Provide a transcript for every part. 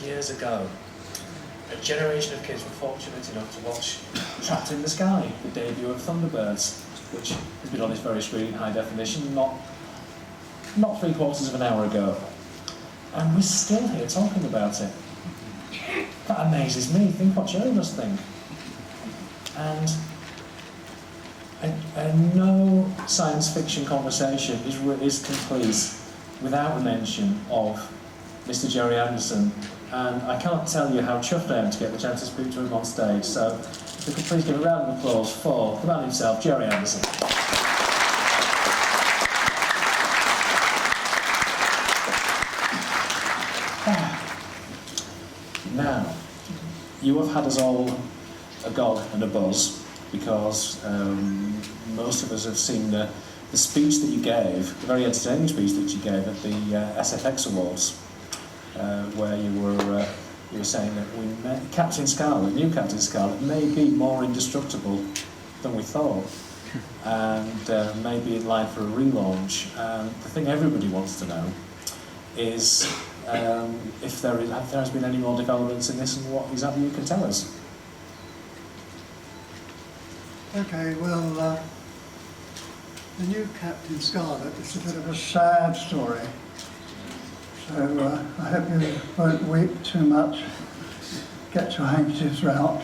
years ago, a generation of kids were fortunate enough to watch Trapped in the Sky, the debut of Thunderbirds, which has been on this very screen in high definition not 3/4 of an hour ago. And we're still here talking about it. That amazes me. Think what Gerry must think. And no science fiction conversation is complete without a mention of Mr. Gerry Anderson. And I can't tell you how chuffed I am to get the chance to speak to him on stage. So if we could please give a round of applause for the man himself, Gerry Anderson. Now, you have had us all agog and a buzz because most of us have seen the speech that you gave, the very entertaining speech that you gave at the SFX Awards, where you were saying that Captain Scarlet, new Captain Scarlet, may be more indestructible than we thought, and may be in line for a relaunch. The thing everybody wants to know is if there has been any more developments in this, and what exactly you can tell us. Okay, well, the new Captain Scarlet is a bit of a sad story, so I hope you won't weep too much. Get your handkerchiefs out.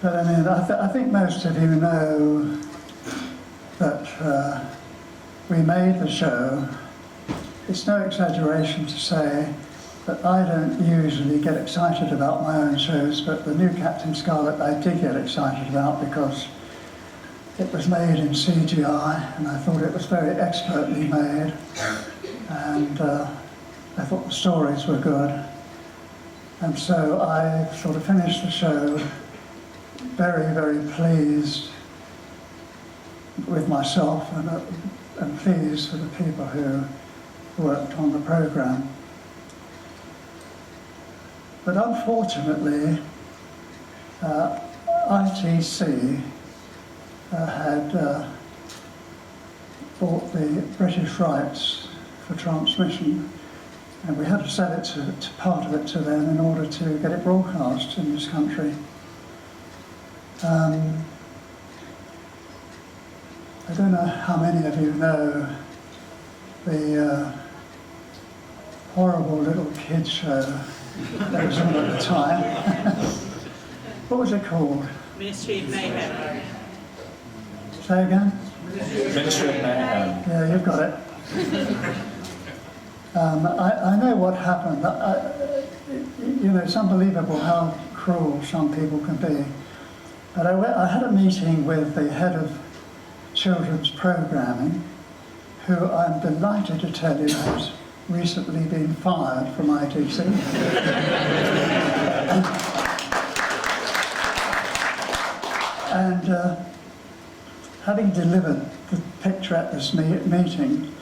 But I mean, I think most of you know that we made the show. It's no exaggeration to say that I don't usually get excited about my own shows, but the new Captain Scarlet I did get excited about because it was made in CGI and I thought it was very expertly made, and I thought the stories were good. And so I sort of finished the show very, very pleased with myself and pleased for the people who worked on the programme. But unfortunately, ITC had bought the British rights for transmission, and we had to sell it to part of it to them in order to get it broadcast in this country. I don't know how many of you know the horrible little kids show that was on at the time. What was it called? Ministry of Mayhem. Say again? Ministry of Mayhem. Yeah, you've got it. I know what happened. You know, it's unbelievable how cruel some people can be. But I had a meeting with the head of children's programming, who I'm delighted to tell you has recently been fired from ITC. And having delivered the picture at this meeting,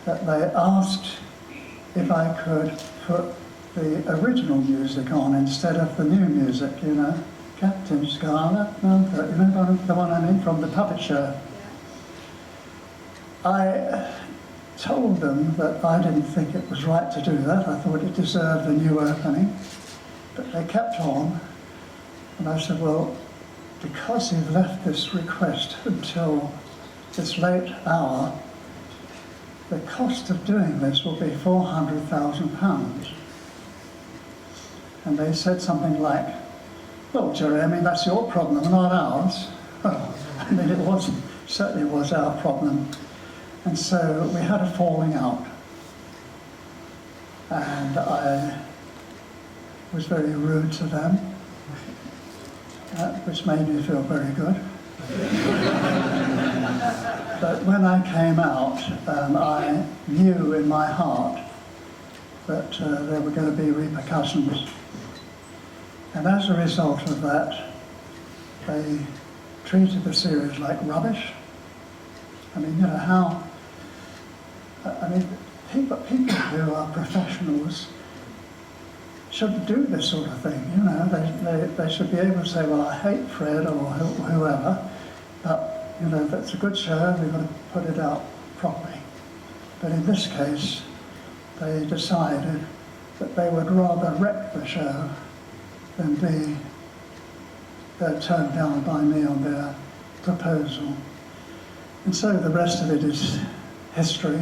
that they asked if I could put the original music on instead of the new music, you know, Captain Scarlet, you know the one I mean, from the puppet show. I told them that I didn't think it was right to do that. I thought it deserved a new opening. But they kept on, and I said, well, because you've left this request until this late hour, the cost of doing this will be £400,000. And they said something like, well, Gerry, I mean, that's your problem, not ours. Well, I mean, it certainly was our problem. And so we had a falling out. And I was very rude to them, which made me feel very good. But when I came out, I knew in my heart that there were going to be repercussions. And as a result of that, they treated the series like rubbish. I mean, you know, how... I mean, people who are professionals shouldn't do this sort of thing, you know. They should be able to say, well, I hate Fred or whoever, but, you know, that's a good show, we've got to put it out properly. But in this case, they decided that they would rather wreck the show than be turned down by me on their proposal. And so the rest of it is history.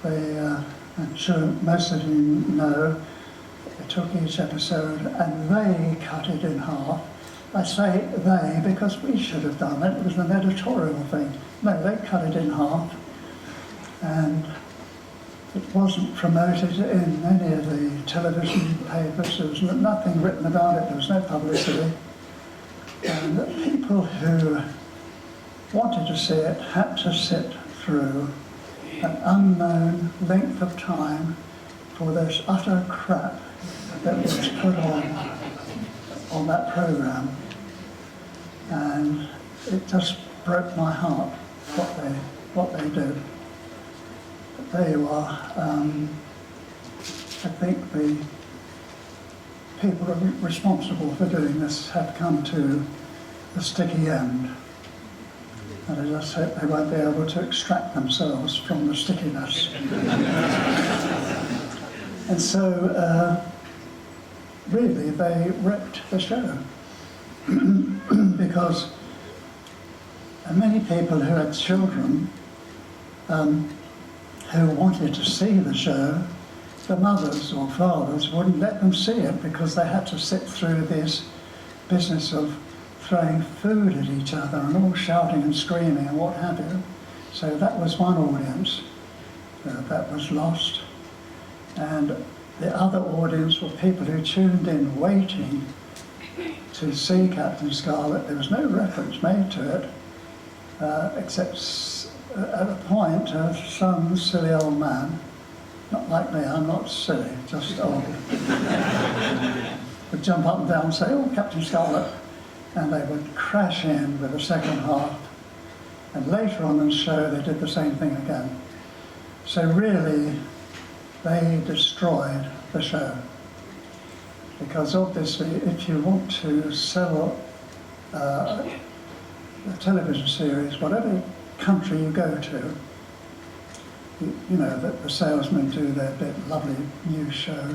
I'm sure most of you know, they took each episode and they cut it in half. I say they because we should have done it. It was an editorial thing. No, they cut it in half. And it wasn't promoted in any of the television papers. There was nothing written about it. There was no publicity. And the people who wanted to see it had to sit through an unknown length of time for this utter crap that was put on that programme. And it just broke my heart what they did. But there you are. I think the people who are responsible for doing this have come to the sticky end. And I just hope they won't be able to extract themselves from the stickiness. And so, really, they wrecked the show. Because many people who had children who wanted to see the show, the mothers or fathers wouldn't let them see it because they had to sit through this business of throwing food at each other and all shouting and screaming and what have you. So that was one audience that was lost. And the other audience were people who tuned in waiting to see Captain Scarlet. There was no reference made to it, except at a point some silly old man, not like me, I'm not silly, just old, would jump up and down and say, "Oh, Captain Scarlet," and they would crash in with the second half. And later on in the show, they did the same thing again. So really, they destroyed the show. Because obviously, if you want to sell a television series, whatever country you go to, you know that the salesmen do their bit, lovely new show,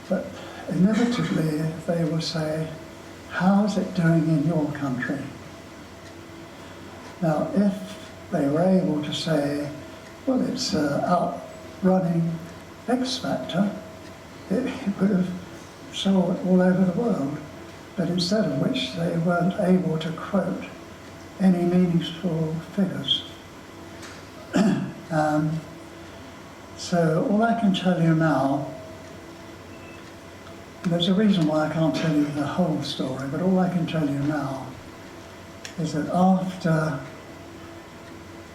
but inevitably they will say, "How's it doing in your country?" Now, if they were able to say, "Well, it's outrunning X Factor," it would have sold all over the world. But instead of which, they weren't able to quote any meaningful figures. So all I can tell you now, there's a reason why I can't tell you the whole story, but all I can tell you now is that after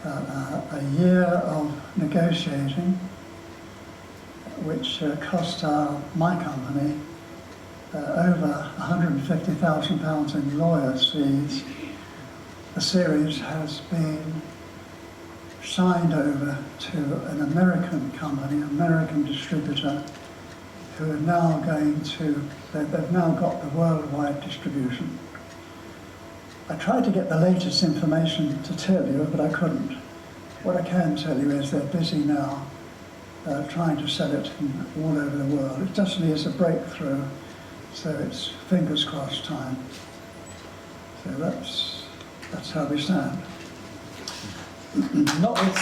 a year of negotiating, which cost my company over £150,000 in lawyers' fees, the series has been signed over to an American company, American distributor, who are now they've now got the worldwide distribution. I tried to get the latest information to tell you, but I couldn't. What I can tell you is they're busy now trying to sell it all over the world. It just needs a breakthrough, so it's fingers crossed time. So that's how we stand. Not with